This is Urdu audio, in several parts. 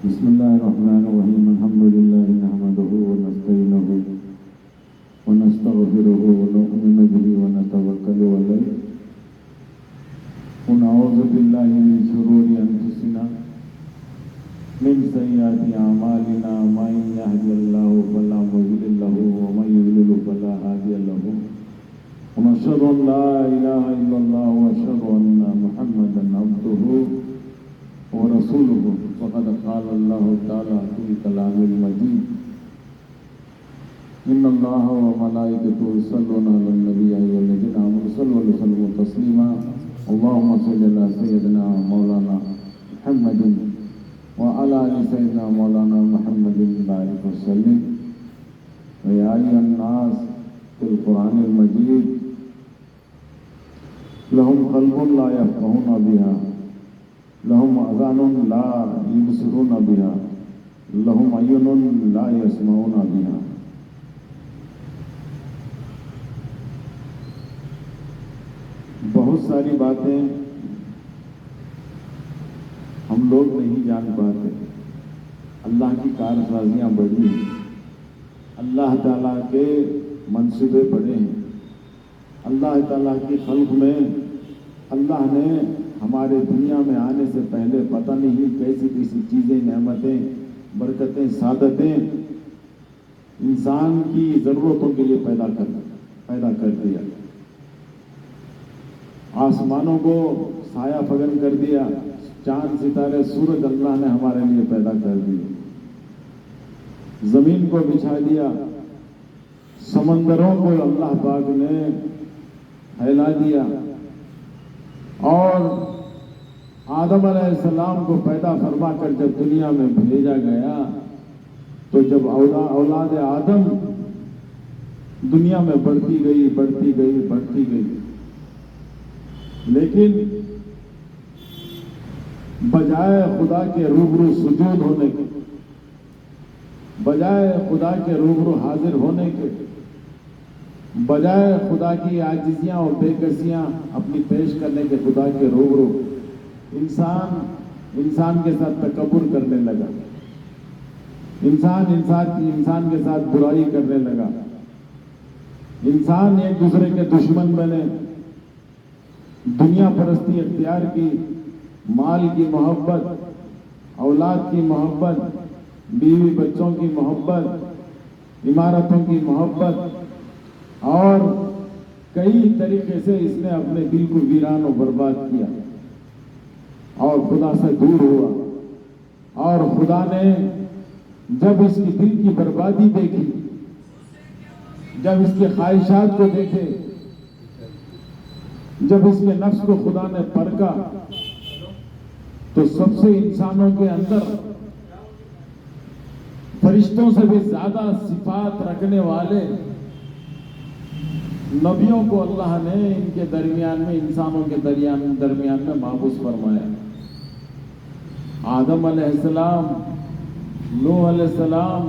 بسم الله الرحمن الرحيم الحمد لله نحمده ونستعينه ونستغفره ونؤمن به ونتوكل عليه ونعوذ بالله من شرور أنفسنا من سيئات أعمالنا من يهد الله فلا مضل له ومن يضلل فلا هادي له ونشهد أن لا إله إلا الله وأشهد أن محمدا عبده ورسوله فقد قال الله تعالى في كلام المجيد إن الله وملائكته يصلون على النبي يا أيها الذين آمنوا صلوا عليه وسلموا تسليما اللهم صل على سيدنا مولانا محمد وعلى آل سيدنا مولانا محمد بارك وسلم ويا أيها الناس في القرآن المجيد لهم قلب لا يفقهون بها لهم اذان لا يبصرون بها لهم عيون لا يسمعون بها. بہت ساری باتیں ہم لوگ نہیں جان پاتے. اللہ کی کارسازیاں بڑی ہیں, اللہ تعالیٰ کے منصوبے بڑے ہیں. اللہ تعالیٰ کی خلق میں اللہ نے ہمارے دنیا میں آنے سے پہلے پتہ نہیں کیسی کیسی چیزیں, نعمتیں, برکتیں, سعادتیں انسان کی ضرورتوں کے لیے پیدا کر دیا. آسمانوں کو سایہ فگن کر دیا, چاند ستارے سورج اللہ نے ہمارے لیے پیدا کر دیے. زمین کو بچھا دیا, سمندروں کو اللہ پاک نے پھیلا دیا, اور آدم علیہ السلام کو پیدا فرما کر جب دنیا میں بھیجا گیا تو جب اولاد آدم دنیا میں بڑھتی گئی, لیکن بجائے خدا کے روبرو سجود ہونے کے, بجائے خدا کے روبرو حاضر ہونے کے, بجائے خدا کی عاجزیاں اور بے کسیاں اپنی پیش کرنے کے خدا کے روبرو انسان کے ساتھ تکبر کرنے لگا. انسان کے ساتھ برائی کرنے لگا. انسان ایک دوسرے کے دشمن بنے, دنیا پرستی اختیار کی, مال کی محبت, اولاد کی محبت, بیوی بچوں کی محبت, عمارتوں کی محبت, اور کئی طریقے سے اس نے اپنے دل کو ویران و برباد کیا اور خدا سے دور ہوا. اور خدا نے جب اس کی دل کی بربادی دیکھی, جب اس کے خواہشات کو دیکھے, جب اس کے نفس کو خدا نے پرکھا, تو سب سے انسانوں کے اندر فرشتوں سے بھی زیادہ صفات رکھنے والے نبیوں کو اللہ نے ان کے درمیان میں, انسانوں کے درمیان میں محبوس فرمایا. آدم علیہ السلام, نوح علیہ السلام,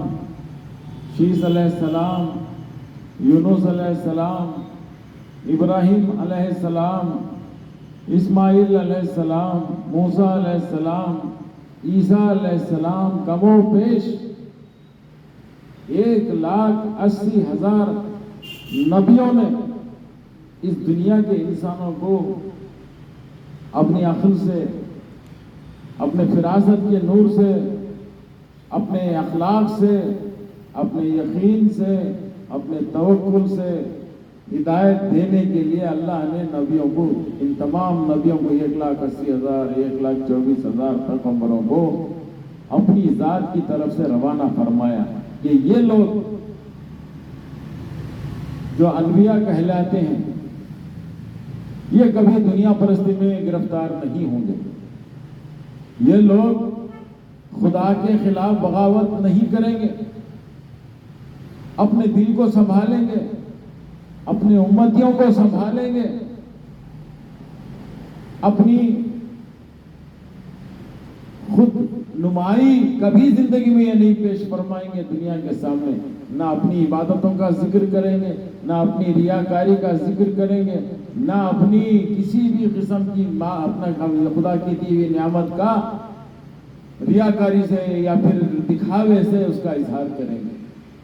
شیس علیہ السلام, یونس علیہ السلام, ابراہیم علیہ السلام, اسماعیل علیہ السلام, موسیٰ علیہ السلام, عیسیٰ علیہ السلام, کم و بیش 1,80,000 نبیوں نے اس دنیا کے انسانوں کو اپنی عقل سے, اپنے فراست کے نور سے, اپنے اخلاق سے, اپنے یقین سے, اپنے توکل سے ہدایت دینے کے لیے اللہ نے نبیوں کو, ان تمام نبیوں کو 1,80,000 1,24,000 پیغمبروں کو اپنی ذات کی طرف سے روانہ فرمایا کہ یہ لوگ جو انبیاء کہلاتے ہیں یہ کبھی دنیا پرستی میں گرفتار نہیں ہوں گے. یہ لوگ خدا کے خلاف بغاوت نہیں کریں گے, اپنے دل کو سنبھالیں گے, اپنے امتیوں کو سنبھالیں گے, اپنی خود نمائی کبھی زندگی میں یہ نہیں پیش فرمائیں گے دنیا کے سامنے. نہ اپنی عبادتوں کا ذکر کریں گے, نہ اپنی ریاکاری کا ذکر کریں گے, نہ اپنی کسی بھی قسم کی اپنا خدا کی دی ہوئی نعمت کا ریاکاری سے یا پھر دکھاوے سے اس کا اظہار کریں گے۔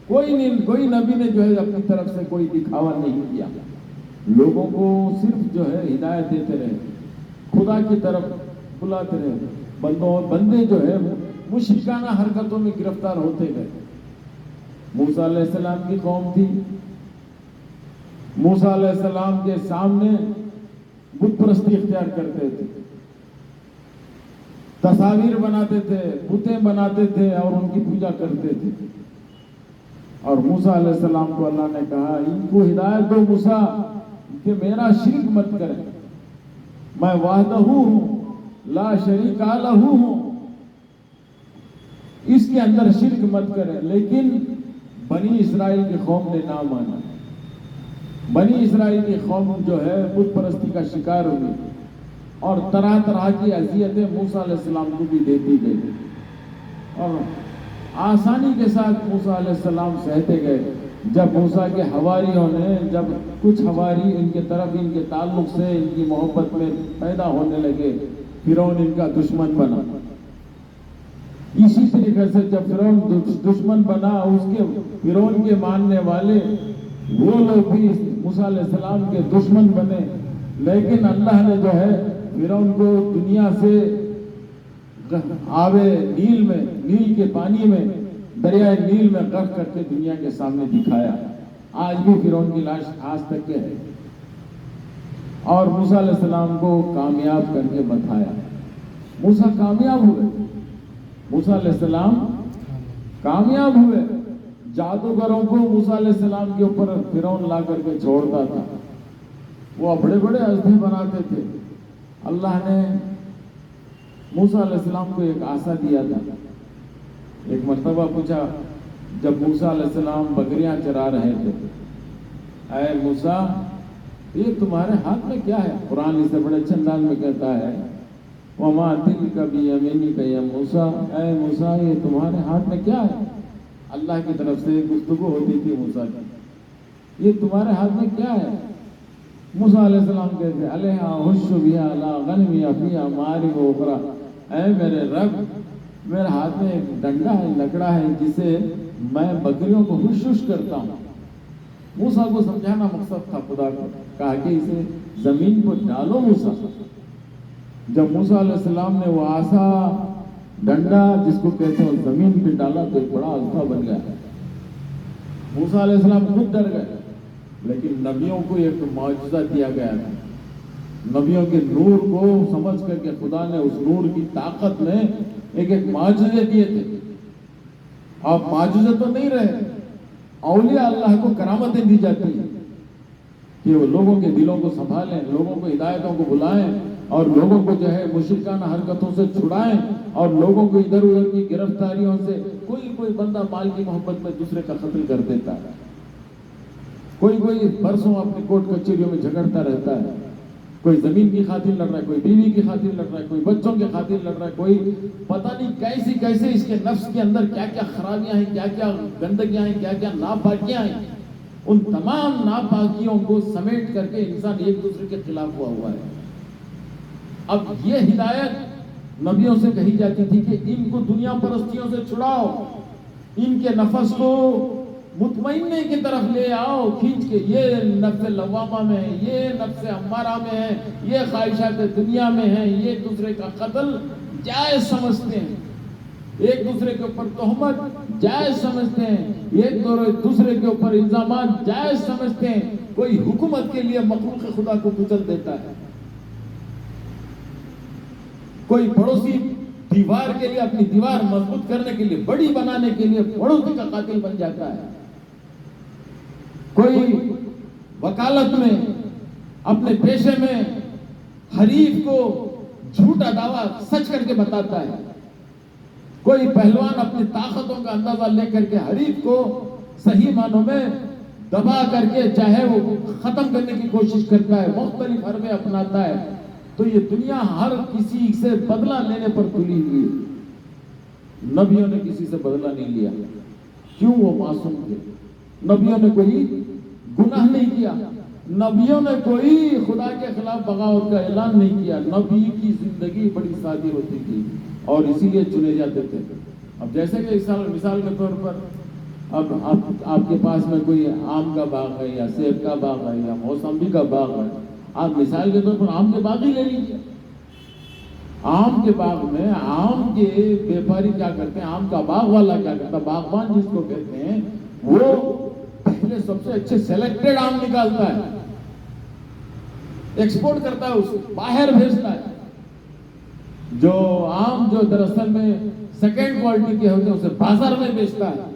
کوئی نبی نے جو ہے اپنی طرف سے کوئی دکھاوا نہیں کیا، لوگوں کو صرف جو ہے ہدایت دیتے رہے، خدا کی طرف بلاتے رہے۔ بندے جو ہے مشرکانہ حرکتوں میں گرفتار ہوتے گئے۔ موسیٰ علیہ السلام کی قوم تھی، موسیٰ علیہ السلام کے سامنے بت پرستی اختیار کرتے تھے، تصاویر بناتے تھے، بتیں بناتے تھے اور ان کی پوجا کرتے تھے۔ اور موسیٰ علیہ السلام کو اللہ نے کہا ان کو ہدایت دو موسیٰ کہ میرا شرک مت کریں، میں وحدہ ہوں لا شریک لہ ہوں، اس کے اندر شرک مت کریں۔ لیکن بنی اسرائیل کی قوم نے نہ مانا، بنی اسرائیل کی قوم جو ہے بت پرستی کا شکار ہوئی اور طرح طرح کی اذیتیں موسیٰ علیہ السلام کو بھی دیتی گئی، اور آسانی کے ساتھ موسیٰ علیہ السلام سہتے گئے۔ جب موسیٰ کے حواریوں نے، جب کچھ حواری ان کے طرف ان کے تعلق سے ان کی محبت میں پیدا ہونے لگے، فرعون ان کا دشمن بنا۔ اسی طریقے سے جب فرعون دشمن بنا، اس کے فرعون کے ماننے والے وہ لوگ بھی موسیٰ علیہ السلام کے دشمن بنے۔ لیکن اللہ نے جو ہے فرعون کو دنیا سے آبے نیل میں، نیل کے پانی میں، دریائے نیل میں غرق کر کے دنیا کے سامنے دکھایا۔ آج بھی فرعون کی لاش آج تک کے ہے، اور موسیٰ علیہ السلام کو کامیاب کر کے بتایا۔ موسیٰ کامیاب ہوئے، موسیٰ علیہ السلام کامیاب ہوئے۔ جادوگروں کو موسیٰ علیہ السلام کے اوپر فرعون لا کر کے چھوڑتا تھا، وہ بڑے بڑے اژدھے بناتے تھے۔ اللہ نے موسیٰ علیہ السلام کو ایک عصا دیا تھا۔ ایک مرتبہ پوچھا، جب موسیٰ علیہ السلام بکریاں چرا رہے تھے، اے موسیٰ یہ تمہارے ہاتھ میں کیا ہے؟ قرآن اس سے بڑے اچھے انداز میں کہتا ہے وَمَا تِلْكَ بِيَمِينِكَ يَا موسیٰ، اے موسیٰ یہ تمہارے ہاتھ میں کیا ہے؟ اللہ کی طرف سے گفتگو ہوتی تھی موسیٰ کی، یہ تمہارے ہاتھ میں کیا ہے؟ موسیٰ علیہ السلام کہتے علیہا حش بہا لا غنمی فیہا معارب اخرى، اے میرے رب میرے ہاتھ میں ایک ڈنڈا ہے، لکڑا ہے، جسے میں بکریوں کو حش کرتا ہوں۔ موسیٰ کو سمجھانا مقصد تھا خدا کو، کہا کہ اسے زمین پر ڈالو موسیٰ۔ جب موسیٰ علیہ السلام نے وہ عصا، ڈنڈا جس کو کہتے ہیں، زمین پہ ڈالا تو ایک بڑا اژدھا بن گیا۔ موسیٰ علیہ السلام خود ڈر گئے، لیکن نبیوں کو ایک معجزہ دیا گیا تھا۔ نبیوں کے نور کو سمجھ کر کے خدا نے اس نور کی طاقت میں ایک معجزے دیے تھے۔ آپ معجزے تو نہیں رہے، اولیاء اللہ کو کرامتیں دی جاتی ہیں کہ وہ لوگوں کے دلوں کو سنبھالیں، لوگوں کو ہدایتوں کو بلائیں، اور لوگوں کو جو ہے مشرکانہ حرکتوں سے چھڑائیں، اور لوگوں کو ادھر ادھر کی گرفتاریوں سے۔ کوئی بندہ مال کی محبت میں دوسرے کا قتل کر دیتا ہے، کوئی برسوں اپنی کورٹ کچہریوں میں جھگڑتا رہتا ہے، کوئی زمین کی خاطر لڑ رہا ہے، کوئی بیوی کی خاطر لڑ رہا ہے، کوئی بچوں کی خاطر لڑ رہا ہے، کوئی پتہ نہیں کیسے اس کے نفس کے اندر کیا کیا خرابیاں ہیں، کیا کیا گندگیاں ہیں، کیا کیا ناپاکیاں ہیں۔ ان تمام ناپاکیوں کو سمیٹ کر کے انسان ایک دوسرے کے خلاف ہوا ہے۔ اب یہ ہدایت نبیوں سے کہی جاتی تھی کہ ان کو دنیا پرستیوں سے چھڑاؤ، ان کے نفس کو مطمئننے کی طرف لے آؤ کھینچ کے۔ یہ نفس لوامہ میں ہے، یہ نفس امارہ میں ہے، یہ خواہشات دنیا میں ہے، یہ ایک دوسرے کا قتل جائز سمجھتے ہیں، ایک دوسرے کے اوپر تہمت جائز سمجھتے ہیں، ایک دوسرے کے اوپر الزامات جائز سمجھتے ہیں۔ کوئی حکومت کے لیے مخلوق خدا کو کچل دیتا ہے، کوئی پڑوسی دیوار کے لیے، اپنی دیوار مضبوط کرنے کے لیے، بڑی بنانے کے لیے پڑوسی کا قاتل بن جاتا ہے، کوئی وکالت میں، اپنے پیشے میں حریف کو جھوٹا دعویٰ سچ کر کے بتاتا ہے، کوئی پہلوان اپنی طاقتوں کا اندازہ لے کر کے حریف کو صحیح معنوں میں دبا کر کے چاہے وہ ختم کرنے کی کوشش کرتا ہے، مختلف حربے اپناتا ہے۔ تو یہ دنیا ہر کسی سے بدلہ لینے پر تلی ہوئی ہے۔ نبیوں نے کسی سے بدلہ نہیں لیا، کیوں؟ وہ معصوم تھے، نبیوں نے کوئی گناہ نہیں کیا، نبیوں نے کوئی خدا کے خلاف بغاوت کا اعلان نہیں کیا، نبی کی زندگی بڑی سادی ہوتی تھی، اور اسی لیے چنے جاتے تھے. اب جیسے کہ مثال کے طور پر اب آپ کے پاس میں کوئی آم کا باغ ہے یا سیب کا باغ ہے یا موسمبی کا باغ ہے, آپ مثال کے طور پر آم کے باغ ہی لے لیجیے. آم کے باغ میں آم کے بیپاری کیا کرتے ہیں, آم کا باغ والا کیا کرتا ہے, باغبان جس کو کہتے ہیں, وہ پہلے سب سے اچھے سیلیکٹڈ آم نکالتا ہے, ایکسپورٹ کرتا ہے, اسے باہر بھیجتا ہے. جو آم جو دراصل میں سیکنڈ کوالٹی کے ہوتے ہیں اسے بازار میں بیچتا ہے.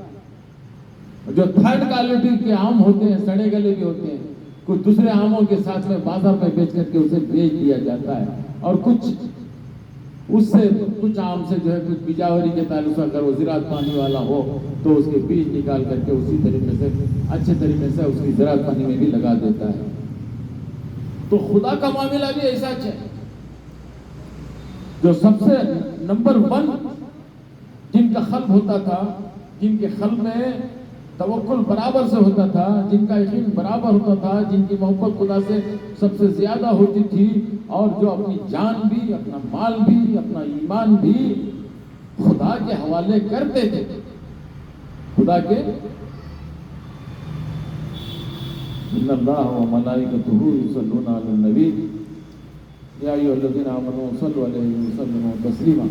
جو تھرڈ کوالٹی کے آم ہوتے ہیں, سڑے گلے کے ہوتے ہیں, کچھ دوسرے آموں کے ساتھ میں بازار میں بیچ کر کے اسے بیچ دیا جاتا ہے. اور کچھ آم سے جو ہے کچھ بیجاوری کے تعلق سے اگر وہ زراعت پانی والا ہو تو اس کے بیج نکال کر کے اسی طریقے سے اچھے طریقے سے اس کی زراعت پانی میں بھی لگا دیتا ہے. تو خدا کا معاملہ بھی ایسا ہے. جو سب سے نمبر 1 جن کا قلب ہوتا تھا, جن کے قلب میں توکل برابر سے ہوتا تھا, جن کا یقین برابر ہوتا تھا, جن کی محبت خدا سے سب سے زیادہ ہوتی تھی, اور جو اپنی جان بھی, اپنا مال بھی, اپنا ایمان بھی خدا کے حوالے کرتے تھے, خدا کے. ان اللہ و ملائکتہ یصلون علی النبی یا ایھا الذین آمنوا صلوا علیہ وسلموا تسلیما.